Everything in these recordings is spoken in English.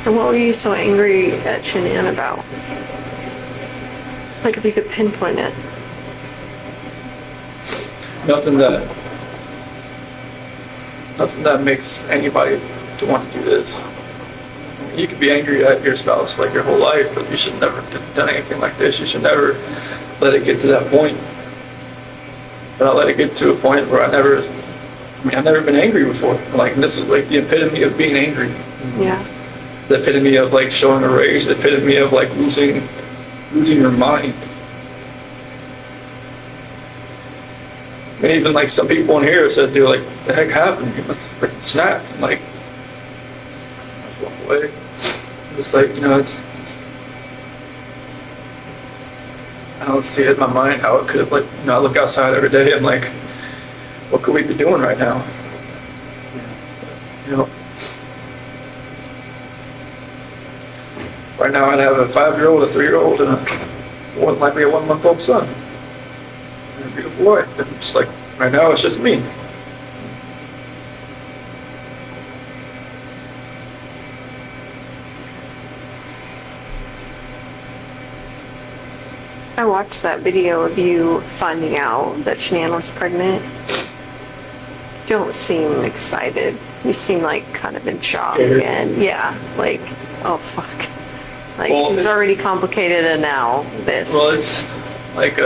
And what were you so angry at Shanann about? Like, if you could pinpoint it. Nothing that makes anybody to want to do this. You could be angry at your spouse like your whole life, but you should never have done anything like this. You should never let it get to that point. But I let it get to a point where I've never been angry before. Like, this was like the epitome of being angry. Yeah. The epitome of like showing a rage. The epitome of like losing your mind. And even like some people in here said, dude, like, the heck happened? You must have freaking snapped. And like, I just walk away. Just like, it's I don't see it in my mind how it could, like, I look outside every day and like, what could we be doing right now? Right now I'd have a 5-year-old, a 3-year-old, and one might be a 1-month-old son. And a beautiful wife. And just like, right now it's just me. I watched that video of you finding out that Shanann was pregnant. Don't seem excited. You seem like kind of in shock. Scared. And yeah, like, oh fuck. Like, Well, it's already complicated and now this. Well, it's like,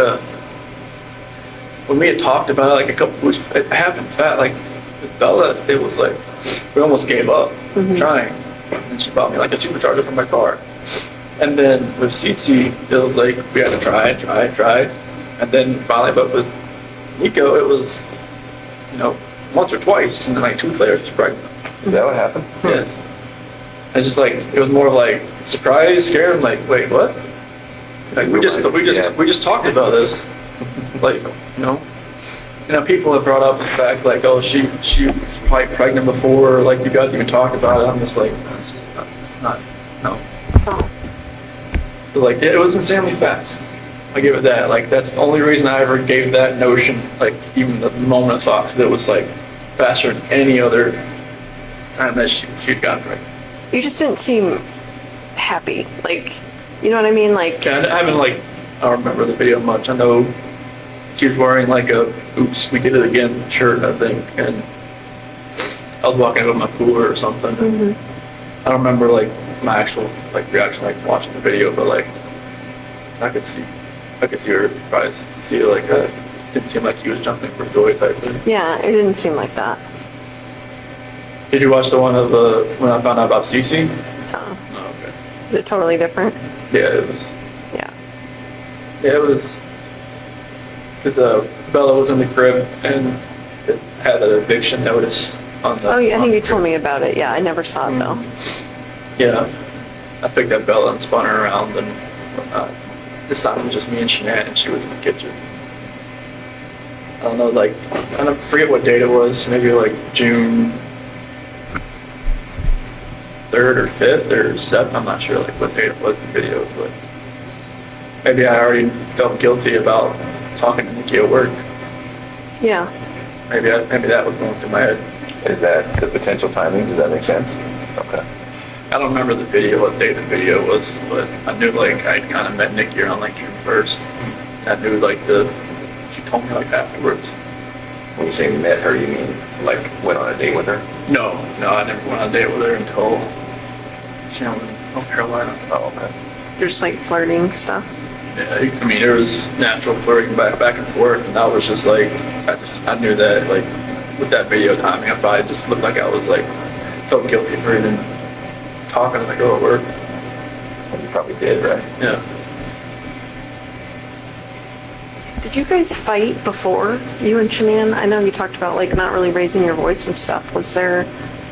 when we had talked about it, like a couple weeks, it happened fast. Like with Bella, it was like, we almost gave up trying. And she bought me like a supercharger for my car. And then with Cece, it was like, we had to try. And then finally, but with Nico, it was, once or twice. And then like 2 weeks later, she's pregnant. Is that what happened? Yes. It's just like, it was more of like surprise, scared. I'm like, wait, what? Like we just talked about this. Like, people have brought up the fact like, oh, she was probably pregnant before, like you guys even talked about it. I'm just like, it's not, no. Oh. But like, it was insanely fast. I give it that. Like, that's the only reason I ever gave that notion, like, even the moment of thought, because it was like faster than any other time that she'd gotten pregnant. You just didn't seem happy. Like, you know what I mean? Like, Yeah, I don't remember the video much. I know she was wearing like a "Oops, we did it again" shirt, I think, and I was walking out with my cooler or something. I don't remember like my actual like reaction, like watching the video, but like I could see her probably see it like that. Didn't seem like he was jumping for joy type thing. yeah, it didn't seem like that. Did you watch the one of when I found out about Cece? Oh. Oh, okay. Is it totally different? Yeah, it was. Yeah. Yeah, it was. Because Bella was in the crib and it had an eviction notice on the. Oh, yeah, I think you told me about it. Yeah, I never saw it though. Yeah, I picked up Bella and spun her around, and this time it was just me and Shanann, and she was in the kitchen. I don't know, like, I don't forget what date it was, maybe like June 3rd or 5th or 7th, I'm not sure like what date it was in the video, but maybe I already felt guilty about talking to Nikki at work. Yeah. Maybe that was going through my head. Is that the potential timing? Does that make sense? Okay. I don't remember the video, what day the video was, but I knew like I'd kind of met Nikki around like June 1st. I knew like she told me like afterwards. When you say met her, you mean like went on a date with her? No, I never went on a date with her until she was in North Carolina. Oh, okay. You're just like flirting stuff. Yeah, I mean, there was natural flirting back and forth, and that was just like, I knew that like with that video timing, I probably just looked like I was like, felt guilty for even talking to the girl at work. Well, you probably did, right? Yeah. Did you guys fight before, you and Shanann? I know you talked about like not really raising your voice and stuff. Was there,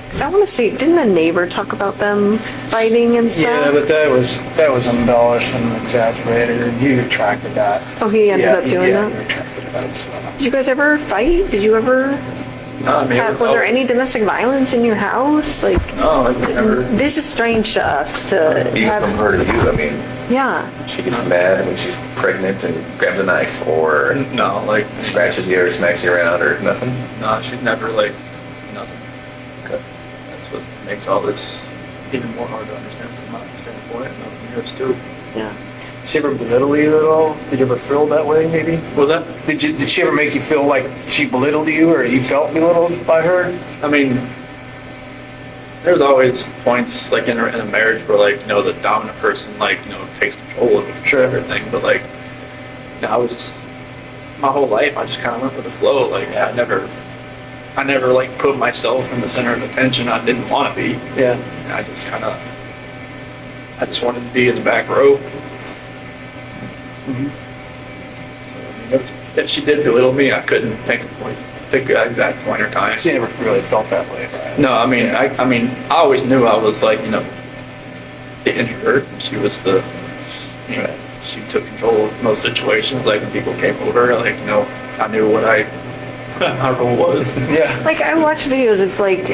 because I want to say, didn't a neighbor talk about them fighting and stuff? Yeah, but that was embellished and exaggerated, and he retracted that. Oh, he ended up doing that? Yeah, he retracted that. So. Did you guys ever fight? Did you ever No, I mean, was there any domestic violence in your house? Like, No, I never. this is strange to us to Even have. from her to you, I mean, Yeah. she gets mad when she's pregnant and grabs a knife or No, like scratches you or smacks you around or nothing. no, she'd never like nothing. Okay. That's what makes all this even more hard to understand from my standpoint, and from yours too. Yeah. Did she ever belittle you at all? Did you ever feel that way, maybe? What was that? Did she ever make you feel like she belittled you, or you felt belittled by her? I mean, there's always points like in a marriage where like, you know, the dominant person like, you know, takes control of Sure. everything. But like, you know, I was just, my whole life I just kind of went with the flow. Like I never like put myself in the center of attention. I didn't want to be. Yeah. And I just wanted to be in the back row. Mm-hmm. So, I mean, if she did belittle me, I couldn't pick an exact point or time. So you never really felt that way, right? No, I mean, I always knew I was like, you know, the introvert. She was the, you know, she took control of most situations. Like when people came over, like, you know, I knew what my role was. Yeah. Like I watch videos of like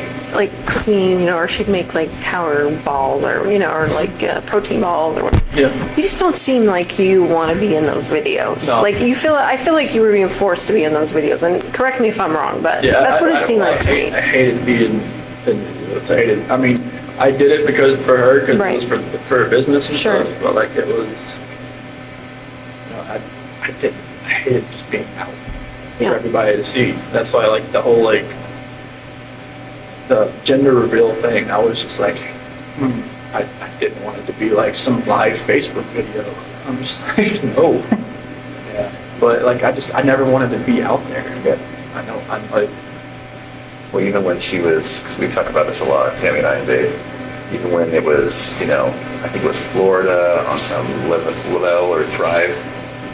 cooking, you know, or she'd make like power balls or, you know, or like protein balls or whatever. Yeah. You just don't seem like you want to be in those videos. No. Like I feel like you were being forced to be in those videos. And correct me if I'm wrong, but Yeah, that's what it seemed like to me. I hated being in videos. I mean, I did it because for her, because Right. it was for her business and Sure. stuff. But like it was, you know, I hated just being out Yeah. for everybody to see. That's why like the whole like the gender reveal thing, I was just like, I didn't want it to be like some live Facebook video. I'm just like, no. Yeah. But like I never wanted to be out there. I know I'm like. Well, even when she was, because we talk about this a lot, Tammy and I and Dave, even when it was, you know, I think it was Florida on some Level or Thrive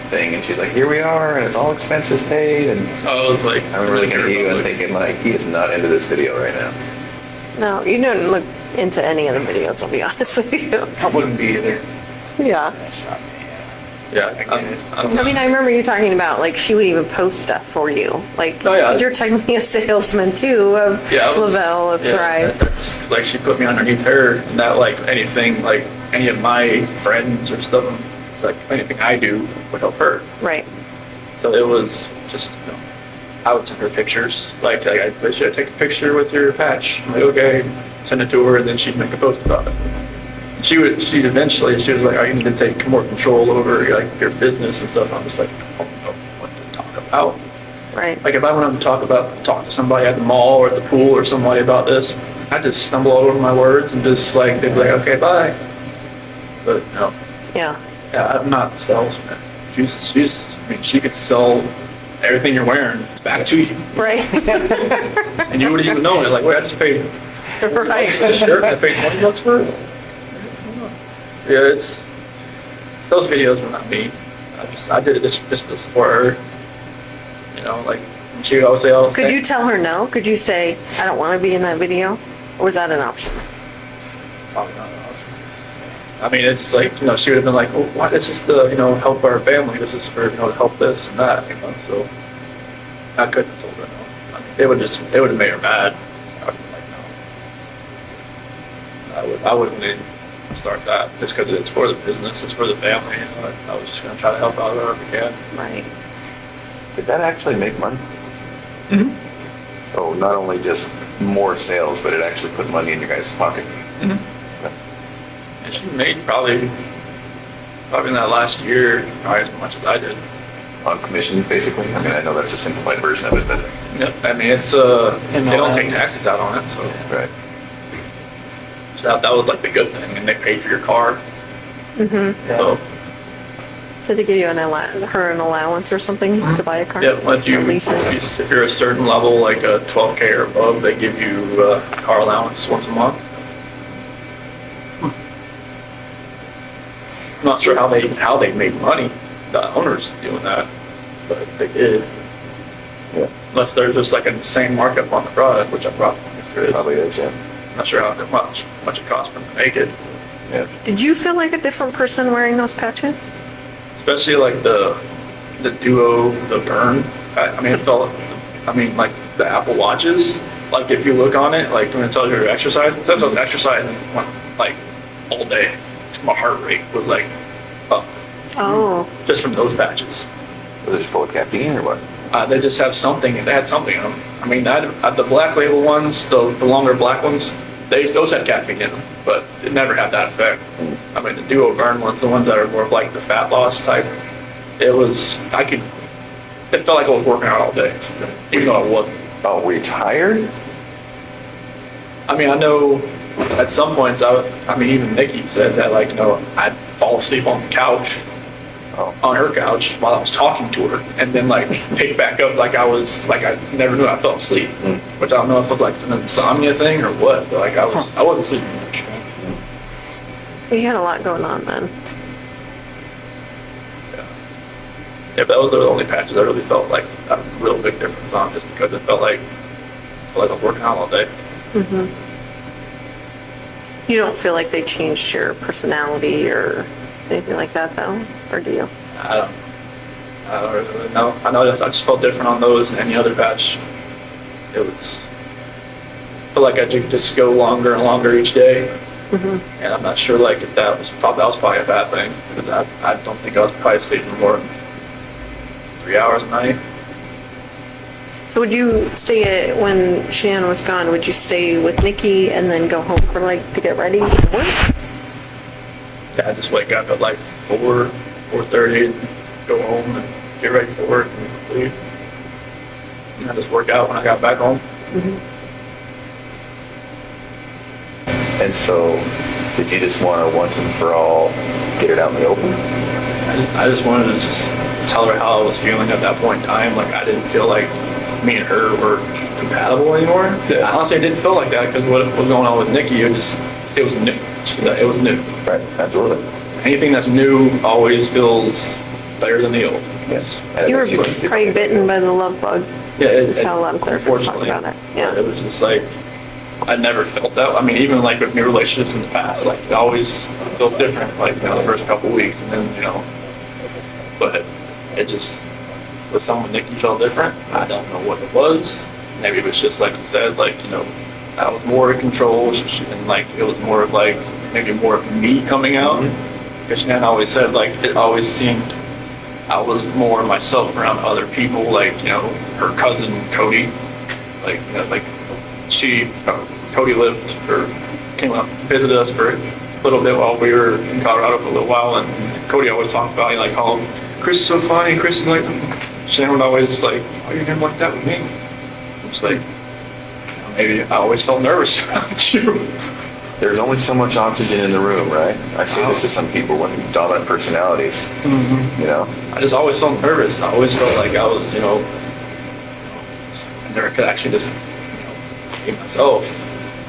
thing, and she's like, here we are, and it's all expenses paid, and Oh, it's like I remember looking at you and thinking, like, he is not into this video right now. No, you don't look into any of the videos, I'll be honest with you. I wouldn't be either. Yeah. That's not me. Yeah, I mean, I remember you talking about, like, she would even post stuff for you. Like, Oh, yeah. 'cause you're technically a salesman, too, of Yeah, I was- Lavelle, of Thrive. That's like she put me underneath her, and that like anything, like any of my friends or stuff, like anything I do would help her. Right. So it was just, you know, I would send her pictures. Like I should I take a picture with your patch? I'm like, okay, send it to her, and then she'd make a post about it. She was like, I need to take more control over like your business and stuff. I'm just like, I don't know what to talk about. Right. Like if I wanted to talk to somebody at the mall or at the pool or somebody about this, I'd just stumble all over my words and just like, they'd be like, okay, bye. But no, Yeah. yeah, I'm not the salesman. I mean, she could sell everything you're wearing back to you, Right. and you wouldn't even know it. Like, wait, I just paid Right. this shirt. I paid $20 for it. Yeah, those videos were not me. I did it just to support her. You know, like she would always say, "Oh, Could you tell her no? Could you say, I don't want to be in that video? Or was that an option? Probably not an option. I mean, it's like, you know, she would have been like, "Oh, why? This is to, you know, help our family. This is for, you know, to help this and that." You know, so I couldn't have told her no. I mean, it would have made her mad. I would have been like, no. I wouldn't even start that just because it's for the business, it's for the family. You know, I was just gonna try to help out wherever we can. Right. Did that actually make money? Mm-hmm. So not only just more sales, but it actually put money in your guys' pocket. And she made probably in that last year, probably as much as I did. On commissions, basically. I mean, I know that's a simplified version of it, but Yep. I mean, it's they don't take taxes out on it, so right. that was like the good thing, and they paid for your car. Mm-hmm. So Did they give you an allowance or something to buy a car? yeah, well, if Or lease it? if you're a certain level, like a 12K or above, they give you a car allowance once a month. I'm not sure how they made money, the owners doing that, but they did. Yeah. Unless there's just like an insane markup on the product, which I probably guess there is. Probably is, yeah. Not sure how much it costs for them to make it. Yeah. Did you feel like a different person wearing those patches? Especially like the Duo, the Burn. I mean, it felt. I mean, like the Apple Watches. Like if you look on it, like when it tells you your exercise, it says I was exercising like all day. My heart rate was like up Oh. just from those patches. Was it just full of caffeine or what? They just have something. They had something in them. I mean, I had the black label ones, the longer black ones. those had caffeine in them, but it never had that effect. I mean, the Duo Burn ones, the ones that are more of like the fat loss type, it felt like I was working out all day, even though I wasn't. Oh, were you tired? I mean, I know at some points, even Nikki said that, like, I'd fall asleep on the couch, on her couch while I was talking to her, and then, like, pick back up like I never knew I fell asleep. Which I don't know if it was, like, an insomnia thing or what, but, like, I wasn't sleeping much. You had a lot going on then. Yeah, but those are the only patches I really felt like a real big difference on, just because it felt like I was working out all day. Mm-hmm. You don't feel like they changed your personality or anything like that, though, or do you? I don't really know. I know I just felt different on those than any other patch. I feel like I could just go longer and longer each day. Mm-hmm. And I'm not sure, like, if that was probably a bad thing. Because I don't think I was probably sleeping more than 3 hours a night. So would you when Shanann was gone, would you stay with Nikki and then go home for to get ready to work? Yeah, I just wake up at like 4:30 and go home and get ready for work and leave. And I just work out when I got back home. Mm-hmm. And so, did you just want to once and for all get it out in the open? I just wanted to just tell her how I was feeling at that point in time. Like, I didn't feel like me and her were compatible anymore. Yeah. Honestly, I didn't feel like that because what was going on with Nikki, it was new. It was new. Right, absolutely. Anything that's new always feels better than the old. Yes. And You it were makes feel different. probably bitten by the love bug. Yeah, That's how a lot of therapists talk unfortunately, about it. Yeah. It was just like, I never felt that. I mean, even like with new relationships in the past, like it always felt different, like, the first couple weeks, and then, but it just, with someone Nikki felt different. I don't know what it was. Maybe it was just like you said, like, I was more in control, and like, it was more of like, maybe more of me coming out. Because Shanann always said, like, it always seemed I was more myself around other people, like, her cousin Cody, like, Cody lived or came up, visited us for a little bit while we were in Colorado for a little while, and Cody always talked about, like, how Chris is so funny, Chris is like, Shanann would always like, why are you doing like that with me? I'm just like, maybe I always felt nervous around you. There's only so much oxygen in the room, right? I say this to some people when dominant personalities, I just always felt nervous. I always felt like I was, I never could actually just, be myself.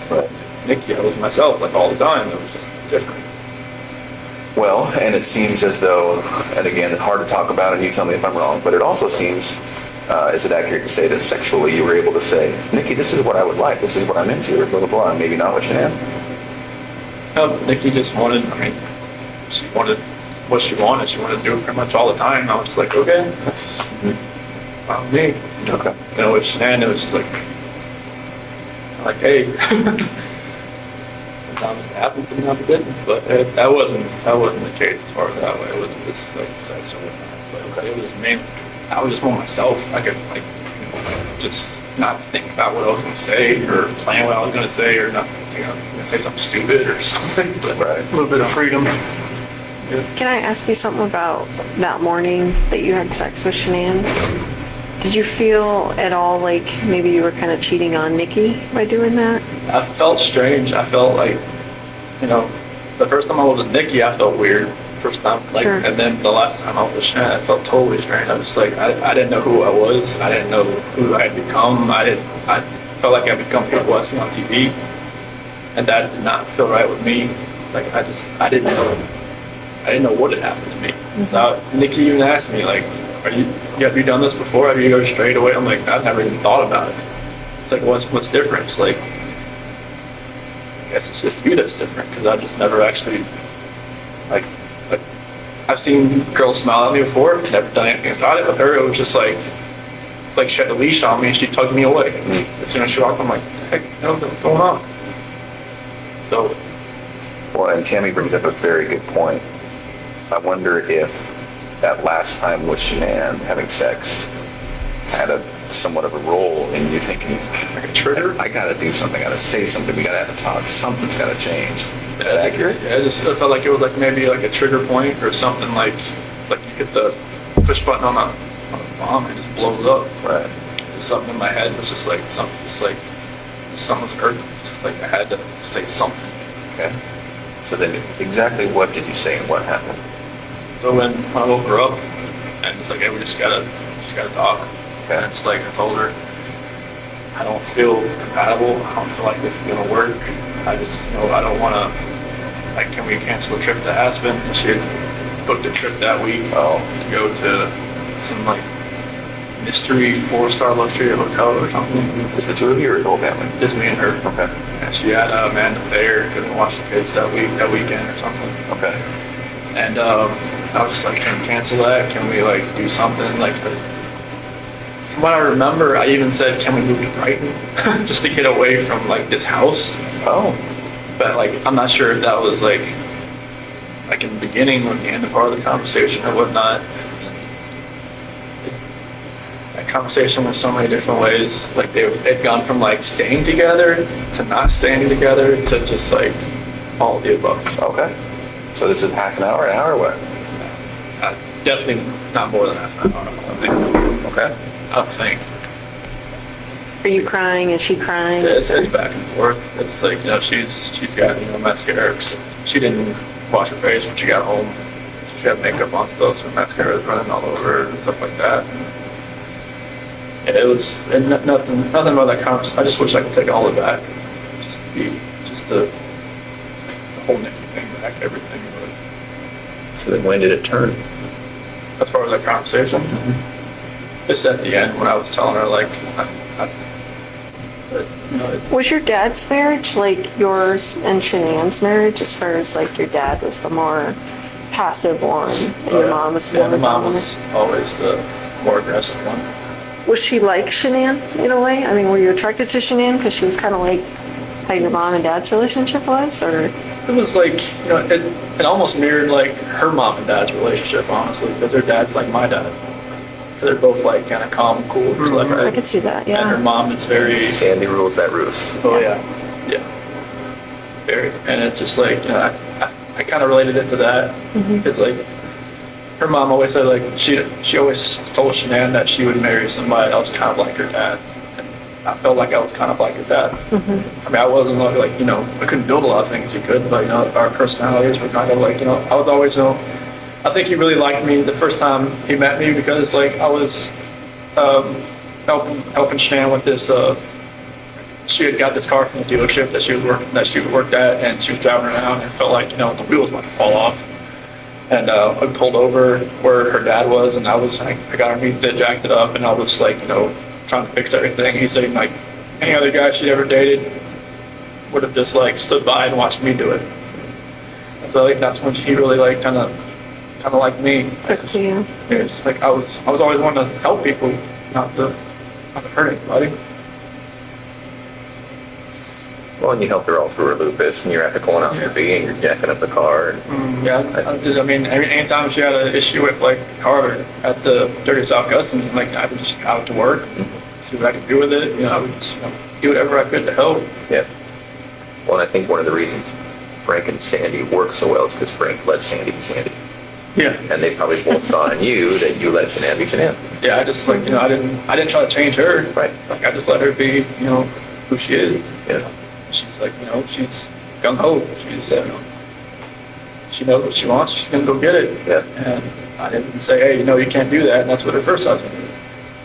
Right. Nikki, I was myself, like, all the time. It was just different. Well, and it seems as though, and again, hard to talk about, and you tell me if I'm wrong, but it also seems, is it accurate to say that sexually you were able to say, Nikki, this is what I would like, this is what I'm into, or blah, blah, blah, and maybe not what Shanann? No, Nikki just wanted, she wanted what she wanted. She wanted to do it pretty much all the time. And I was just like, okay, that's fine with me. Okay. With Shanann, it was just like, hey. Sometimes it happened, sometimes it didn't. But that wasn't the case as far as that way. It wasn't just like sex or whatnot. But it was me. I was just more myself. I could just not think about what I was going to say or plan what I was going to say or not, say something stupid or something. But Right. A little bit of freedom. Can I ask you something about that morning that you had sex with Shanann? Did you feel at all like maybe you were kind of cheating on Nikki by doing that? I felt strange. I felt like, the first time I was with Nikki, I felt weird. First time, Sure. And then the last time I was with Shanann, I felt totally strange. I was just like, I didn't know who I was. I didn't know who I had become. I felt like I become people I see on TV, and that did not feel right with me. Like, I didn't know what had happened to me. Mm-hmm. So Nikki even asked me, like, have you done this before? Have you go straight away? I'm like, I've never even thought about it. It's like, what's different? It's like, I guess it's just you that's different, because I just never actually, like, I've seen girls smile at me before, never done anything about it. With her, it was just like, it's like she had a leash on me and she tugged me away. As soon as she walked, I'm like, heck, what's going on? So. Well, and Tammy brings up a very good point. I wonder if that last time with Shanann having sex had a somewhat of a role in you thinking, Like a trigger? I gotta do something, I gotta say something, we gotta have a talk, something's gotta change. Is that accurate? Yeah, I felt like it was like maybe like a trigger point or something like you hit the push button on a bomb and it just blows up. Right. Something in my head was just like something, something was urgent. Just like I had to say something. Okay. So then exactly what did you say and what happened? So when I woke her up and it's like, hey, we just gotta talk. Okay. And it's like I told her, I don't feel compatible. I don't feel like this is gonna work. I just, I don't wanna, like, can we cancel a trip to Aspen? And she had booked a trip that week to go to some like mystery 4-star luxury hotel or something. Just the two of you or the whole family? Just me and her. Okay. And she had Amanda Thayer, couldn't watch the kids that weekend or something. Okay. And I was just like, can we cancel that? Can we like do something? Like, from what I remember, I even said, can we move to Brighton just to get away from like this house? Oh. But like, I'm not sure if that was like in the beginning or the end of part of the conversation or whatnot. That conversation was so many different ways. Like they'd gone from like staying together to not staying together to just like all of the above. Okay. So this is half an hour, or what? Definitely not more than half an hour. I think. Okay. I don't think. Are you crying? Is she crying? It's back and forth. It's like, she's got, mascara. She didn't wash her face when she got home. She had makeup on still, so mascara was running all over her and stuff like that. And it was nothing about that conversation. I just wish I could take all of that. Just the whole Nikki thing back, everything. But So then when did it turn? as far as that conversation, just at the end when I was telling her, like, Was your dad's marriage like yours and Shanann's marriage, as far as like your dad was the more passive one and your mom was the yeah, more my mom dominant? was always the more aggressive one. Was she like Shanann in a way? I mean, were you attracted to Shanann because she was kind of like how your mom and dad's relationship was, or? It was like, it almost mirrored like her mom and dad's relationship, honestly, because their dad's like my dad. They're both like kind of calm, cool, collected. I could see that, And her yeah. mom is very, Sandy rules that roost. oh yeah, very. And it's just like, I kind of related it to that. It's like, her mom always said like, she always told Shanann that she would marry somebody else kind of like her dad. I felt like I was kind of like her dad. I mean, I wasn't like, I couldn't build a lot of things he could, but, our personalities were kind of like, I was always, I think he really liked me the first time he met me because, like, I was helping Shanann with this, she had got this car from the dealership that she worked at, and she was driving around and felt like, the wheels might fall off. And I pulled over where her dad was, and I got her knee jacked it up, and I was like, trying to fix everything. He said, like, any other guy she'd ever dated would have just like stood by and watched me do it. So like that's when he really like kind of like me. Took to you. Yeah, just like I was always wanting to help people, not to hurt anybody. Well, and you helped her all through her lupus, and you're at the colonoscopy, and you're jacking up the car. And Yeah, I mean, anytime she had an issue with like a car at the Dirty South Customs, like I would just out to work, see what I could do with it. I would just do whatever I could to help. yeah. Well, and I think one of the reasons Frank and Sandy work so well is because Frank let Sandy be Sandy. Yeah. And they probably both saw in you that you let Shanann be Shanann. Yeah, I just like I didn't try to change her. Right. Like I just let her be who she is. Yeah. She's like she's gung ho. She's she knows what she wants. She's gonna go get it. Yeah. And I didn't say, hey, you can't do that. And that's what her first husband did.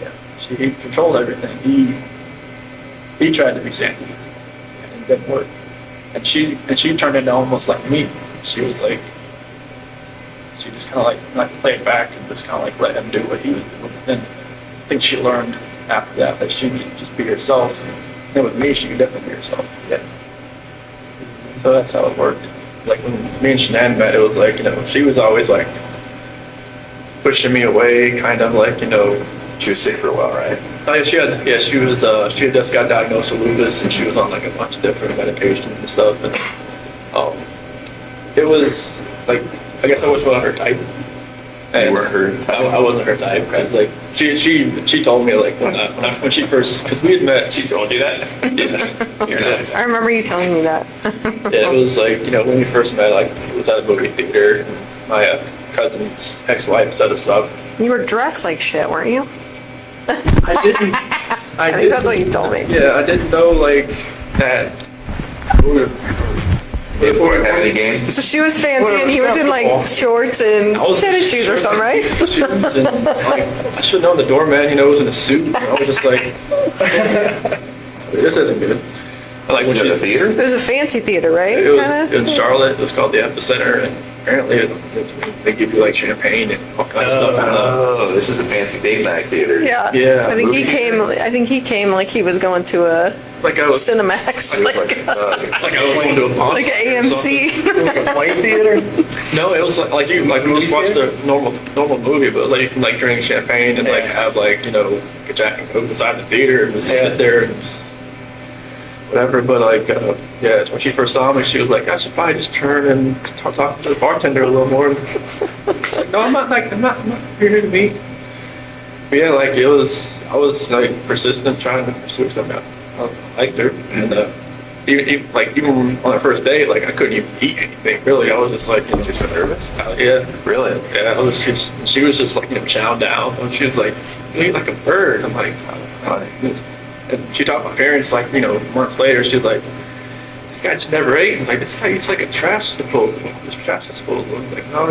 Yeah. He controlled everything. He tried to be Sandy, and it didn't work. And she turned into almost like me. She was like, she just kind of like played back and just kind of like let him do what he was doing. And I think she learned after that she could just be herself. And with me, she could definitely be herself. Yeah. So that's how it worked. Like when me and Shanann met, it was like, she was always like pushing me away, kind of like, She was sick for a while, right? oh yeah, she had just got diagnosed with lupus, and she was on like a bunch of different medications and stuff. And it was like, I guess I was on her type. You weren't her type? I wasn't her type. Cause like she told me like when she first, because we had met. She told you that? Yeah. You're not. I remember you telling me that. Yeah, it was like, when we first met, like, it was at a movie theater. And my cousin's ex-wife set us up. You were dressed like shit, weren't you? I didn't. I think that's what you told me. Yeah, I didn't know like that. They didn't have any games? So she was fancy and he was in like shorts and tennis shoes or something, right? Shoes and, like, I should have known the doorman, was in a suit. And I was just like, this isn't good. And, like, when Was it she a theater? It was a fancy theater, right? It was Kinda? in Charlotte. It was called the Epicenter, and apparently they give you like champagne and all kinds of stuff. Oh, this is a fancy date night theater. Yeah. Yeah, I think he movie came. I think he came like he was going to a Like I was, Cinemax, Like, like like I was going to a pawn like an or something. AMC. White theater? No, it was like we just watched a normal movie, but like you can like drink champagne and like have like a Jack and Coke inside the theater and just sit there and just whatever. But like yeah, when she first saw me, she was like, I should probably just turn and talk to the bartender a little more. Like, no, I'm not here to meet. But yeah, like I was like persistent trying to pursue something. I liked her, and even on our first date, like I couldn't even eat anything really. I was just like, You're so nervous? yeah, Really? yeah. She was just like chowing down, and she was like, you eat like a bird. I'm like, oh, that's fine. And she talked to my parents like months later. She was like, this guy just never ate. And it's like, this guy eats like a trash disposal. This trash disposal. I was like, no,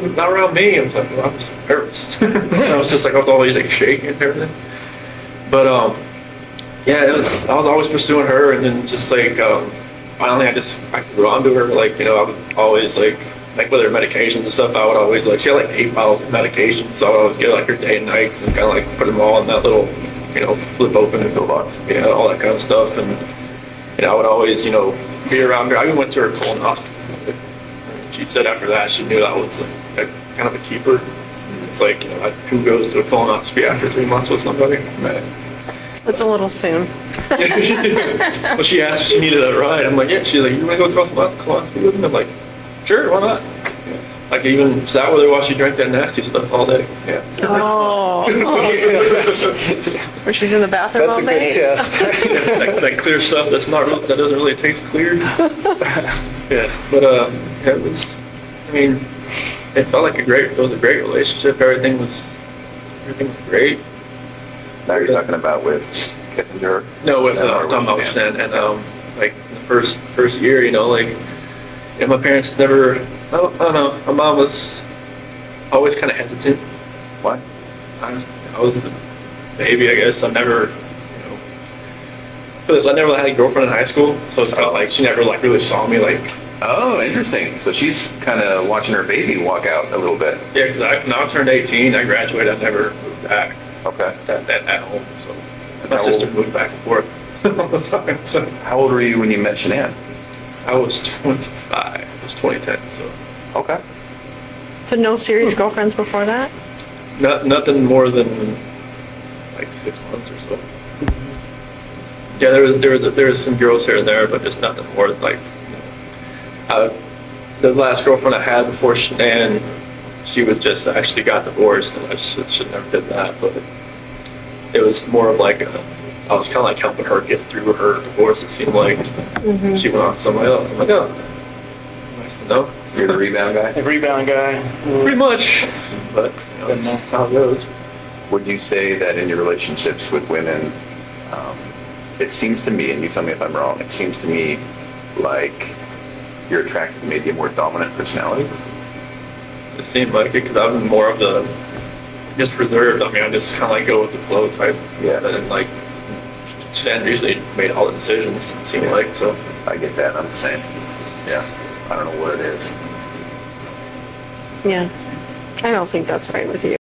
not around me. I was like, well, I'm just nervous. I was just like, I was always like shaking and everything. But yeah, I was always pursuing her, and then just like finally I grew onto her. Like I would always like with her medications and stuff. I would always like she had like 8 bottles of medications, so I would always get like her day and nights and kind of like put them all in that little flip open the pillbox, all that kind of stuff. And I would always be around her. I even went to her colonoscopy. She said after that she knew that was like kind of a keeper. It's like who goes to a colonoscopy after 3 months with somebody? Right. It's a little soon. Well, she asked if she needed a ride. I'm like, yeah. She's like, you want to go to colonoscopy with me? I'm like, sure, why not? Like, I even sat with her while she drank that nasty stuff all day. Yeah. Oh. Where she's in the bathroom That's all a day. good test. that clear stuff that doesn't really taste clear. Yeah, but yeah, it was. I mean, it felt like it was a great relationship. Everything was great. Now you're talking about with Kissinger? No, with Or Tom with Shanann, and like the first year, my parents never. I don't know. My mom was always kind of hesitant. What? I was the baby, I guess. I never, because I never had a girlfriend in high school, so it's kind of like she never like really saw me like. Oh, interesting. So she's kind of watching her baby walk out a little bit. Yeah, because now I turned 18. I graduated. I never moved back. Okay. At home. So my How sister old? moved back and forth all the time. So How old were you when you met Shanann? I was 25. It was 2010. So Okay. So no serious girlfriends before that? nothing more than like 6 months or so. Yeah, there was some girls here and there, but just nothing more than like. The last girlfriend I had before Shanann, she was just actually got divorced, and I should never did that. But it was more of like I was kind of like helping her get through her divorce. It seemed like she went on to somebody else. I'm like, oh, nice to know. You're the rebound guy? The rebound guy. Pretty much, but that's how it goes. Would you say that in your relationships with women, it seems to me, and you tell me if I'm wrong, it seems to me like you're attracted to maybe a more dominant personality? It seemed like it because I'm more of the just reserved. I mean, I just kind of like go with the flow type. Yeah. And like Shanann usually made all the decisions. It seemed like so. I get that. I'm the same. Yeah. I don't know what it is. Yeah. I don't think that's right with you.